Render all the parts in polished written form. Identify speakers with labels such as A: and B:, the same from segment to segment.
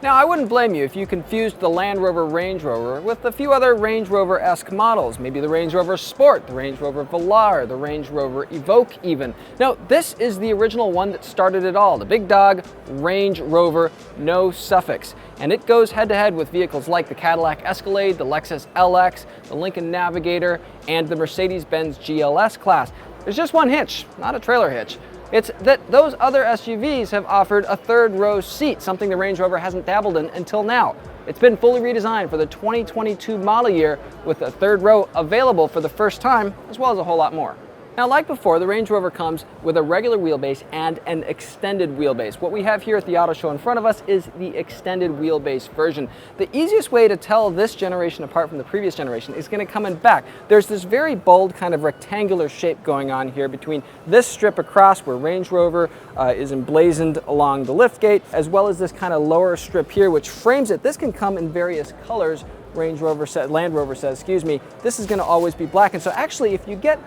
A: Now, I wouldn't blame you if you confused the Land Rover Range Rover with a few other Range Rover-esque models, maybe the Range Rover Sport, the Range Rover Velar, the Range Rover Evoque even. No, this is the original one that started it all, the big dog Range Rover, no suffix. And it goes head-to-head with vehicles like the Cadillac Escalade, the Lexus LX, the Lincoln Navigator, and the Mercedes-Benz GLS class. There's just one hitch, not a trailer hitch. It's that those other SUVs have offered a third row seat, something the Range Rover hasn't dabbled in until now. It's been fully redesigned for the 2022 model year with a third row available for the first time, as well as a whole lot more. Now, like before, the Range Rover comes with a regular wheelbase and an extended wheelbase. What we have here at the auto show in front of us is the extended wheelbase version. The easiest way to tell this generation apart from the previous generation is going to come in back. There's this very bold kind of rectangular shape going on here between this strip across where Range Rover is emblazoned along the liftgate, as well as this kind of lower strip here which frames it. This can come in various colors. Land Rover says, excuse me, this is going to always be black. And so actually, if you get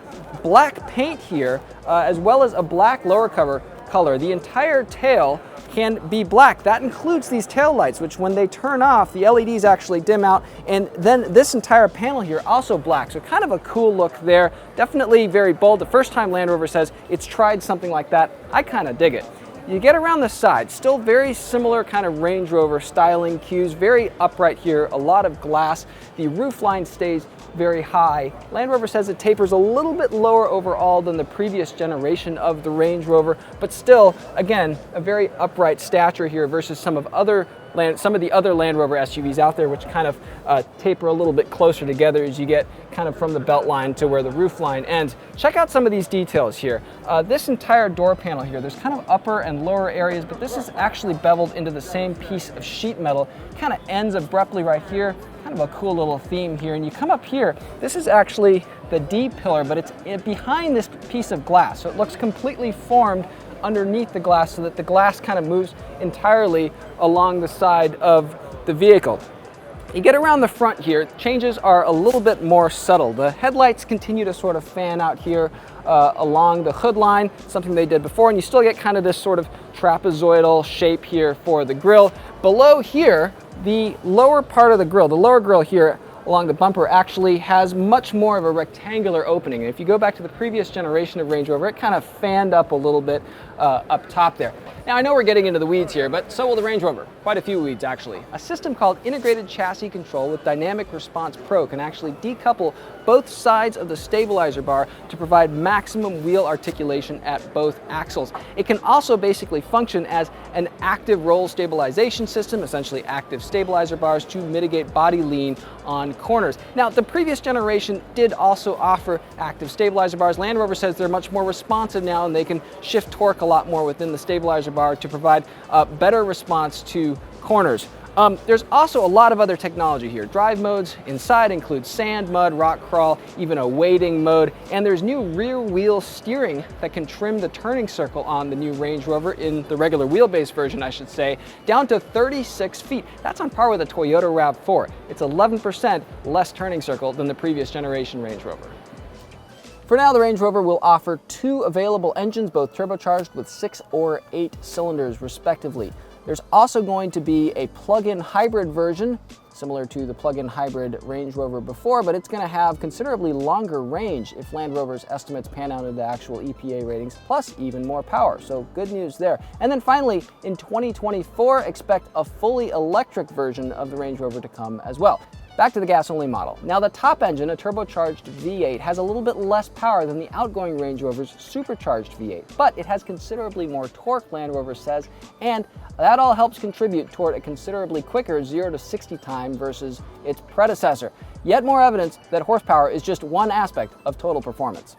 A: black paint here, as well as a black lower color, the entire tail can be black. That includes these tail lights, which when they turn off, the LEDs actually dim out, and then this entire panel here also black. So kind of a cool look there. Definitely very bold. The first time Land Rover says it's tried something like that, I kind of dig it. You get around the side, still very similar kind of Range Rover styling cues, very upright here, a lot of glass. The roofline stays very high. Land Rover says it tapers a little bit lower overall than the previous generation of the Range Rover, but still, again, a very upright stature here versus some of the other Land Rover SUVs out there, which kind of taper a little bit closer together as you get kind of from the belt line to where the roof line ends. Check out some of these details here. This entire door panel here, there's kind of upper and lower areas, but this is actually beveled into the same piece of sheet metal. Kind of ends abruptly right here. Kind of a cool little theme here. And you come up here, this is actually the D pillar, but it's behind this piece of glass. So it looks completely formed underneath the glass so that the glass kind of moves entirely along the side of the vehicle. You get around the front here, changes are a little bit more subtle. The headlights continue to sort of fan out here along the hood line, something they did before, and you still get kind of this sort of trapezoidal shape here for the grille. Below here, the lower part of the grille, the lower grille here along the bumper actually has much more of a rectangular opening. And if you go back to the previous generation of Range Rover, it kind of fanned up a little bit up top there. Now, I know we're getting into the weeds here, but so will the Range Rover. Quite a few weeds, actually. A system called Integrated Chassis Control with Dynamic Response Pro can actually decouple both sides of the stabilizer bar to provide maximum wheel articulation at both axles. It can also basically function as an active roll stabilization system, essentially active stabilizer bars to mitigate body lean on corners. Now, the previous generation did also offer active stabilizer bars. Land Rover says they're much more responsive now and they can shift torque a lot more within the stabilizer bar to provide a better response to corners. There's also a lot of other technology here. Drive modes inside include sand, mud, rock crawl, even a wading mode, and there's new rear wheel steering that can trim the turning circle on the new Range Rover, in the regular wheelbase version I should say, down to 36 feet. That's on par with a Toyota RAV4. It's 11% less turning circle than the previous generation Range Rover. For now, the Range Rover will offer two available engines, both turbocharged with 6 or 8 cylinders respectively. There's also going to be a plug-in hybrid version, similar to the plug-in hybrid Range Rover before, but it's going to have considerably longer range if Land Rover's estimates pan out into actual EPA ratings, plus even more power. So good news there. And then finally, in 2024, expect a fully electric version of the Range Rover to come as well. Back to the gas-only model. Now, the top engine, a turbocharged V8, has a little bit less power than the outgoing Range Rover's supercharged V8, but it has considerably more torque, Land Rover says, and that all helps contribute toward a considerably quicker 0 to 60 time versus its predecessor. Yet more evidence that horsepower is just one aspect of total performance.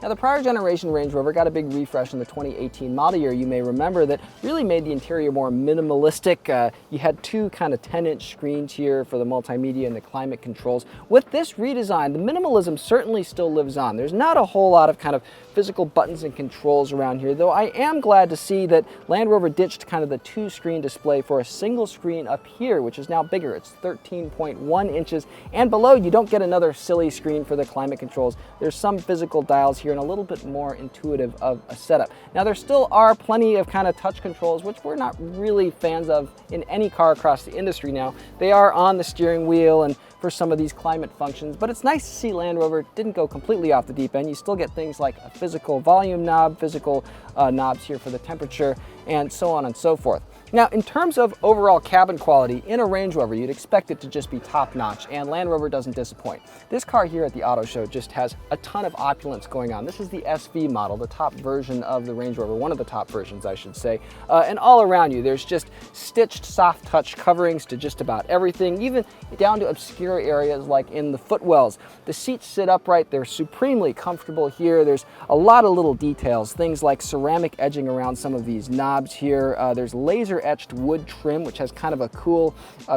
A: Now, the prior generation Range Rover got a big refresh in the 2018 model year. You may remember that really made the interior more minimalistic. You had two kind of 10-inch screens here for the multimedia and the climate controls. With this redesign, the minimalism certainly still lives on. There's not a whole lot of kind of physical buttons and controls around here, though I am glad to see that Land Rover ditched kind of the two-screen display for a single screen up here, which is now bigger. It's 13.1 inches, and below you don't get another silly screen for the climate controls. There's some physical dials here here and a little bit more intuitive of a setup. Now there still are plenty of kind of touch controls, which we're not really fans of in any car across the industry now. They are on the steering wheel and for some of these climate functions, but it's nice to see Land Rover didn't go completely off the deep end. You still get things like a physical volume knob, physical knobs here for the temperature, and so on and so forth. Now, in terms of overall cabin quality, in a Range Rover, you'd expect it to just be top-notch, and Land Rover doesn't disappoint. This car here at the auto show just has a ton of opulence going on. This is the SV model, the top version of the Range Rover, one of the top versions, I should say. And all around you, there's just stitched soft touch coverings to just about everything, even down to obscure areas like in the footwells. The seats sit upright, they're supremely comfortable here. There's a lot of little details, things like ceramic edging around some of these knobs here. There's laser etched wood trim, which has kind of a cool,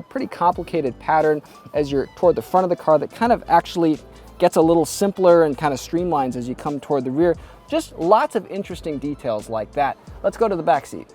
A: pretty complicated pattern as you're toward the front of the car that kind of actually gets a little simpler and kind of streamlines as you come toward the rear. Just lots of interesting details like that. Let's go to the back seat.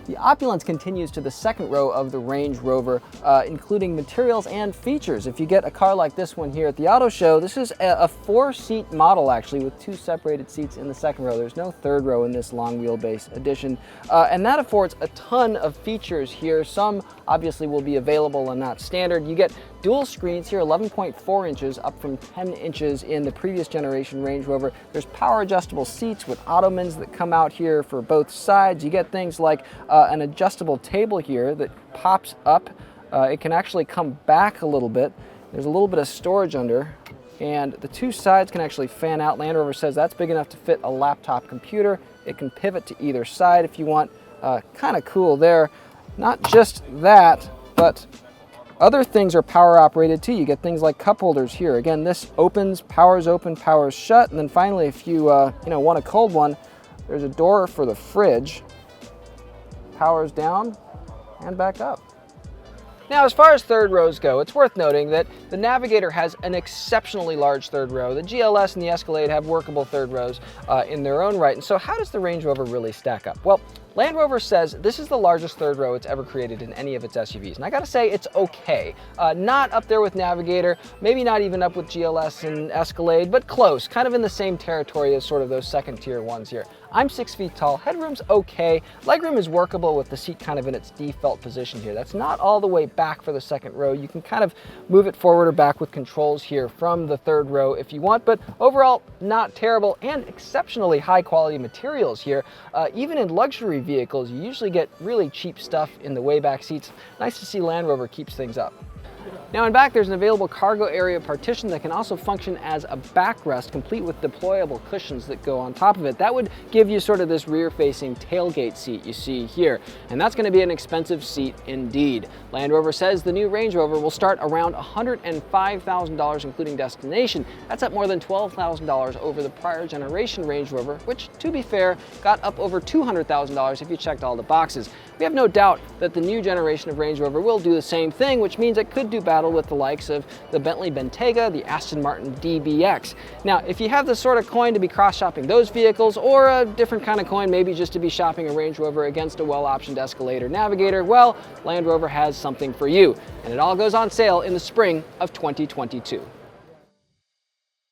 A: The opulence continues to the second row of the Range Rover, including materials and features. If you get a car like this one here at the auto show, this is a four-seat model actually with two separated seats in the second row. There's no third row in this long wheelbase edition, and that affords a ton of features here. Some obviously will be available and not standard. You get dual screens here, 11.4 inches, up from 10 inches in the previous generation Range Rover. There's power adjustable seats with ottomans that come out here for both sides. You get things like an adjustable table here that pops up. It can actually come back a little bit. There's a little bit of storage under, and the two sides can actually fan out. Land Rover says that's big enough to fit a laptop computer. It can pivot to either side if you want. Kind of cool there. Not just that, but other things are power operated too. You get things like cup holders here. Again, this opens, powers open, powers shut, and then finally, if you want a cold one, there's a door for the fridge. Powers down and back up. Now, as far as third rows go, it's worth noting that the Navigator has an exceptionally large third row. The GLS and the Escalade have workable third rows in their own right. And so how does the Range Rover really stack up? Well, Land Rover says this is the largest third row it's ever created in any of its SUVs. And I gotta say, it's okay. Not up there with Navigator, maybe not even up with GLS and Escalade, but close, kind of in the same territory as sort of those second tier ones here. I'm 6 feet tall, headroom's okay. Legroom is workable with the seat kind of in its default position here. That's not all the way back for the second row. You can kind of move it forward or back with controls here from the third row if you want, but overall, not terrible and exceptionally high quality materials here. Even in luxury vehicles, you usually get really cheap stuff in the way back seats. Nice to see Land Rover keeps things up. Now in back, there's an available cargo area partition that can also function as a backrest, complete with deployable cushions that go on top of it. That would give you sort of this rear-facing tailgate seat you see here, and that's going to be an expensive seat indeed. Land Rover says the new Range Rover will start around $105,000, including destination. That's up more than $12,000 over the prior generation Range Rover, which, to be fair, got up over $200,000 if you checked all the boxes. We have no doubt that the new generation of Range Rover will do the same thing, which means it could do battle with the likes of the Bentley Bentayga, the Aston Martin DBX. Now, if you have the sort of coin to be cross-shopping those vehicles, or a different kind of coin, maybe just to be shopping a Range Rover against a well-optioned Escalade or Navigator, well, Land Rover has something for you. And it all goes on sale in the spring of 2022.